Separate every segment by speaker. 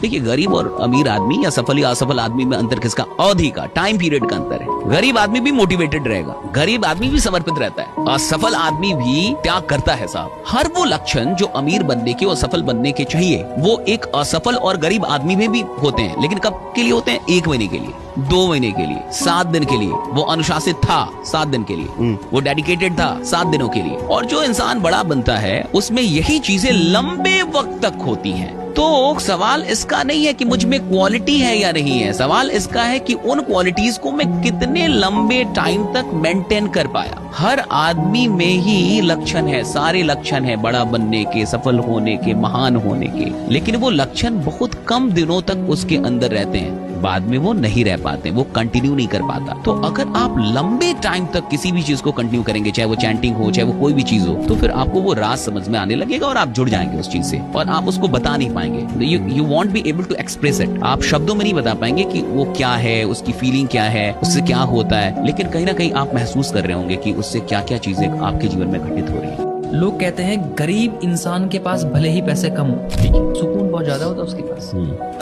Speaker 1: देखिए, गरीब और अमीर आदमी या सफल या असफल आदमी में अंतर किसका? अवधि का, टाइम पीरियड का अंतर है। गरीब आदमी भी मोटिवेटेड रहेगा, गरीब आदमी भी समर्पित रहता है, असफल आदमी भी त्याग करता है साहब। हर वो लक्षण जो अमीर बनने के और सफल बनने के चाहिए, वो एक असफल और गरीब आदमी में भी होते हैं। लेकिन कब के लिए होते हैं? 1 महीने के लिए, 2 महीने के लिए, 7 दिन के लिए। वो अनुशासित था 7 दिन के लिए, वो डेडिकेटेड था 7 दिनों के लिए। और जो इंसान बड़ा बनता है उसमें यही चीजें लंबे वक्त तक होती हैं। तो सवाल इसका नहीं है कि मुझ में क्वालिटी है या नहीं है, सवाल इसका है कि उन क्वालिटीज को मैं कितने लंबे टाइम तक मेंटेन कर पाया। हर आदमी में ही लक्षण है, सारे लक्षण है बड़ा बनने के, सफल होने के, महान होने के, लेकिन वो लक्षण बहुत कम दिनों तक उसके अंदर रहते हैं, बाद में वो नहीं रह पाते, वो कंटिन्यू नहीं कर पाता। तो अगर आप लंबे टाइम तक किसी भी चीज को कंटिन्यू करेंगे, चाहे वो चैंटिंग हो, चाहे वो कोई भी चीज हो, तो फिर आपको वो राज समझ में आने लगेगा और आप जुड़ जाएंगे उस चीज से, और आप उसको बता नहीं पाएंगे। You won't be able to express it. आप शब्दों में नहीं बता पाएंगे कि वो क्या है, उसकी फीलिंग क्या है, उससे क्या होता है, लेकिन कहीं ना कहीं आप महसूस कर रहे होंगे कि उससे क्या क्या चीजें आपके जीवन में घटित हो रही है।
Speaker 2: लोग कहते हैं गरीब इंसान के पास भले ही पैसे कम हो, सुकून बहुत ज्यादा होता है उसके पास।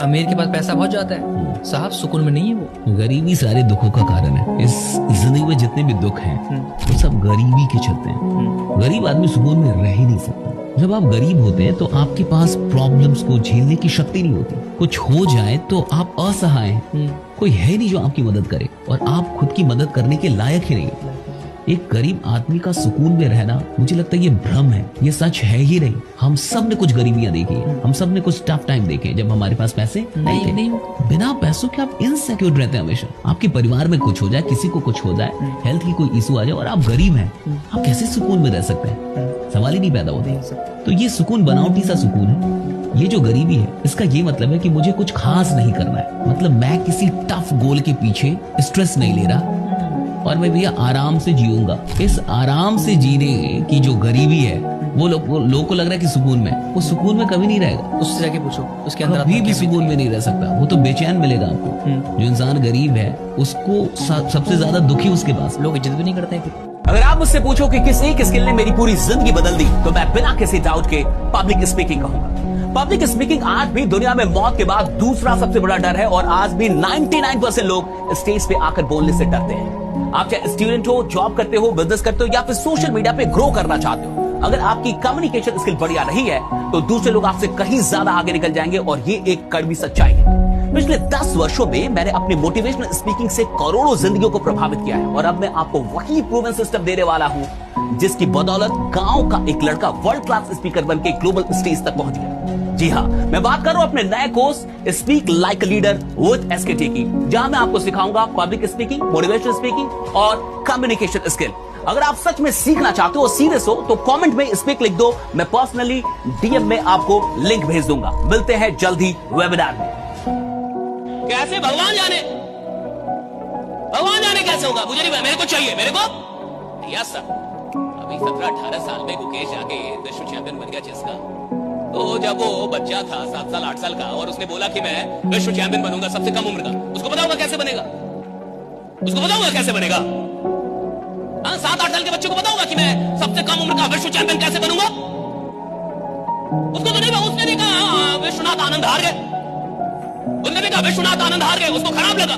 Speaker 2: अमीर के पास पैसा बहुत ज्यादा है, साहब सुकून में नहीं है वो।
Speaker 1: गरीबी सारे दुखों का कारण है। इस जिंदगी में जितने भी दुख हैं वो सब गरीबी के चलते हैं। गरीब आदमी सुकून में रह ही नहीं सकता। जब आप गरीब होते हैं तो आपके पास प्रॉब्लम्स को झेलने की शक्ति नहीं होती। कुछ हो जाए तो आप असहाय हैं, कोई है नहीं जो आपकी मदद करे, और आप खुद की मदद करने के लायक ही नहीं। एक गरीब आदमी का सुकून में रहना, मुझे लगता है ये भ्रम है, ये सच है ही नहीं। हम सब ने कुछ गरीबियां देखी है, हम सब ने कुछ टफ टाइम देखे जब हमारे पास पैसे नहीं। बिना पैसों के आप इनसिक्योर रहते हैं हमेशा। आपके परिवार में कुछ हो जाए, किसी को कुछ हो जाए, हेल्थ की कोई इशू आ जाए और आप गरीब हैं, आप कैसे सुकून में रह सकते हैं? सवाल ही नहीं पैदा होता। तो ये सुकून बनावटी सा सुकून है। ये जो गरीबी है, इसका ये मतलब है कि मुझे कुछ खास नहीं करना है, मतलब मैं किसी टफ गोल के पीछे स्ट्रेस नहीं ले रहा और मैं भैया आराम से जीऊंगा। इस आराम से जीने की जो गरीबी है, वो लोगों को लग रहा है कि सुकून में, वो सुकून में कभी नहीं रहेगा।
Speaker 2: उससे जाके पूछो, उसके अंदर
Speaker 1: कभी भी सुकून में नहीं रह सकता। वो तो बेचैन मिलेगा आपको। जो इंसान गरीब है उसको सबसे ज्यादा दुखी उसके पास।
Speaker 2: लोग इज्जत भी नहीं करते हैं।
Speaker 3: अगर आप मुझसे पूछो कि किस एक स्किल ने मेरी पूरी जिंदगी बदल दी, तो मैं बिना किसी डाउट के पब्लिक स्पीकिंग कहूंगा। पब्लिक स्पीकिंग आज भी दुनिया में मौत के बाद दूसरा सबसे बड़ा डर है, और आज भी 99% लोग स्टेज पे आकर बोलने से डरते हैं। आप चाहे स्टूडेंट हो, जॉब करते हो, बिजनेस करते हो, या फिर सोशल मीडिया पे ग्रो करना चाहते हो, अगर आपकी कम्युनिकेशन स्किल बढ़िया नहीं है तो दूसरे लोग आपसे कहीं ज्यादा आगे निकल जाएंगे, और ये एक कड़वी सच्चाई है। पिछले 10 वर्षों में मैंने अपनी मोटिवेशनल स्पीकिंग से करोड़ों जिंदगियों को प्रभावित किया है, और अब मैं आपको वही प्रूवन सिस्टम देने वाला हूं जिसकी बदौलत गांव का एक लड़का वर्ल्ड क्लास स्पीकर बनकर ग्लोबल स्टेज तक पहुंच गया। जी हाँ, मैं बात कर रहा हूं अपने नए course speak like a leader with एसकेटी की, जहां मैं आपको सिखाऊंगा पब्लिक स्पीकिंग, मोटिवेशनल स्पीकिंग और कम्युनिकेशन स्किल। अगर आप सच में सीखना चाहते हो, सीरियस हो, तो कमेंट में स्पीक लिख दो, मैं पर्सनली डीएम में आपको लिंक भेज दूंगा। मिलते हैं जल्दी वेबिनार में। कैसे भगवान जाने कैसे होगा, मुझे नहीं, मेरे को चाहिए, मेरे को यस सर। अभी 17-18 साल में गुकेश जाके विश्व चैंपियन बन गया चेस का। तो जब वो बच्चा था 7 साल 8 साल का, और उसने बोला कि मैं विश्व चैंपियन बनूंगा सबसे कम उम्र का, उसको पता होगा कैसे बनेगा? उसको पता होगा कैसे बनेगा? 7-8 साल के बच्चे को पता होगा कि मैं सबसे कम उम्र का विश्व चैंपियन कैसे बनूंगा? उसको तो नहीं, उसने नहीं कहा विश्वनाथ आनंद हार गए, उसने भी कहा विश्वनाथ आनंद हार गए। उसको खराब लगा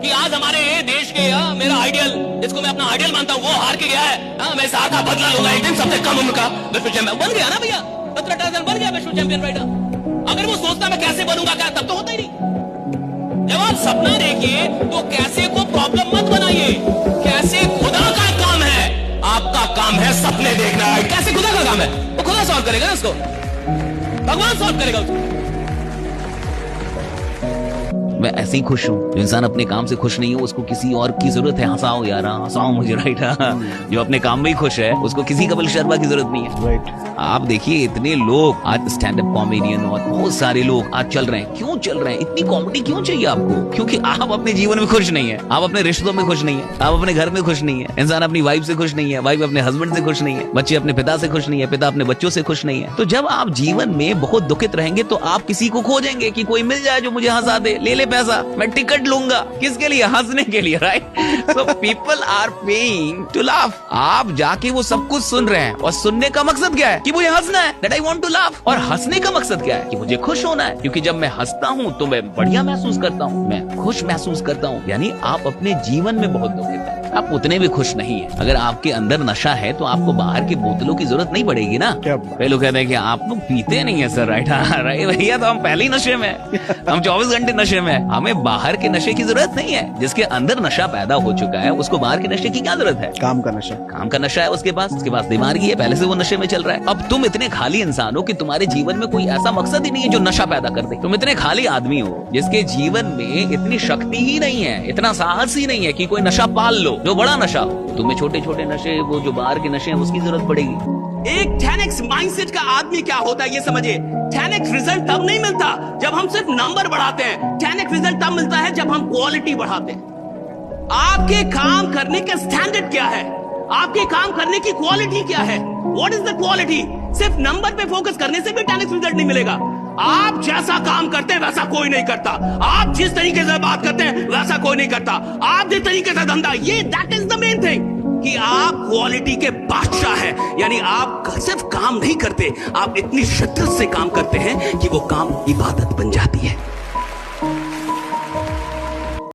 Speaker 3: कि आज हमारे देश के मेरा आइडियल, जिसको मैं अपना आइडियल मानता हूं, वो हार के गया है। मैं इस हार का बदला लूंगा एक दिन, सबसे कम उम्र का विश्व चैंपियन बन गया ना भैया, 17 बन गया विश्व चैंपियन राइटर। अगर वो सोचता मैं कैसे बनूंगा क्या, तब तो होता ही नहीं। जब आप सपना देखिए तो कैसे को प्रॉब्लम मत बनाइए। कैसे खुदा का काम है, आपका काम है सपने देखना। कैसे खुदा का काम है, वो खुदा सॉल्व करेगा ना उसको, भगवान सॉल्व करेगा उसको।
Speaker 1: मैं ऐसे ही खुश हूँ। जो इंसान अपने काम से खुश नहीं हो, उसको किसी और की जरूरत है। हंसाओ यार, हंसाओ मुझे, राइट। जो अपने काम में ही खुश है, उसको किसी कपिल शर्मा की जरूरत नहीं है, राइट। आप देखिए इतने लोग आज स्टैंड अप कॉमेडियन और बहुत सारे लोग आज चल रहे हैं। क्यों चल रहे हैं? इतनी कॉमेडी क्यों चाहिए आपको? क्योंकि आप अपने जीवन में खुश नहीं है, आप अपने रिश्तों में खुश नहीं है, आप अपने घर में खुश नहीं है। इंसान अपनी वाइफ से खुश नहीं है, वाइफ अपने हस्बैंड से खुश नहीं है, बच्चे अपने पिता से खुश नहीं है, पिता अपने बच्चों से खुश नहीं है। तो जब आप जीवन में बहुत दुखित रहेंगे तो आप किसी को खोजेंगे कि कोई मिल जाए जो मुझे हंसा दे, ले ले पैसा, मैं टिकट लूंगा किसके लिए, हंसने के लिए, right. So people are paying to laugh. आप जाके वो सब कुछ सुन रहे हैं और सुनने का मकसद क्या है कि मुझे हंसना है, that I want to laugh. और हंसने का मकसद क्या है कि मुझे खुश होना है, क्योंकि जब मैं हंसता हूँ तो मैं बढ़िया महसूस करता हूँ, मैं खुश महसूस करता हूँ। यानी आप अपने जीवन में बहुत दुखित हैं, आप उतने भी खुश नहीं है। अगर आपके अंदर नशा है तो आपको बाहर की बोतलों की जरूरत नहीं पड़ेगी ना। कई लोग कहते हैं कि आप लोग पीते नहीं है सर, राइट। हाँ राइट भैया, तो हम पहले ही नशे में हैं। हम 24 घंटे नशे में हैं। हमें बाहर के नशे की जरूरत नहीं है। जिसके अंदर नशा पैदा हो चुका है उसको बाहर के नशे की क्या जरूरत है।
Speaker 4: काम का नशा,
Speaker 1: काम का नशा है उसके पास दिमागी है, पहले से वो नशे में चल रहा है। अब तुम इतने खाली इंसान हो कि तुम्हारे जीवन में कोई ऐसा मकसद ही नहीं है जो नशा पैदा कर दे। तुम इतने खाली आदमी हो जिसके जीवन में इतनी शक्ति ही नहीं है, इतना साहस ही नहीं है कि कोई नशा पाल लो जो बड़ा नशा हो। तुम्हें छोटे छोटे नशे, वो जो बाहर के नशे हैं उसकी जरूरत पड़ेगी।
Speaker 3: एक 10x माइंडसेट का आदमी क्या होता है ये समझिए। 10x रिजल्ट तब नहीं मिलता जब हम सिर्फ नंबर बढ़ाते हैं, 10x रिजल्ट तब मिलता है जब हम क्वालिटी बढ़ाते हैं। आपके काम करने का स्टैंडर्ड क्या है, आपके काम करने की क्वालिटी क्या है, व्हाट इज द क्वालिटी। सिर्फ नंबर पे फोकस करने से भी 10x रिजल्ट नहीं मिलेगा। आप जैसा काम करते हैं वैसा कोई नहीं करता, आप जिस तरीके से बात करते हैं वैसा कोई नहीं करता, आप जिस तरीके से धंधा, ये that is the main thing कि आप क्वालिटी के बादशाह हैं। यानी आप सिर्फ काम नहीं करते, आप इतनी शिद्दत से काम करते हैं कि वो काम इबादत बन जाती है।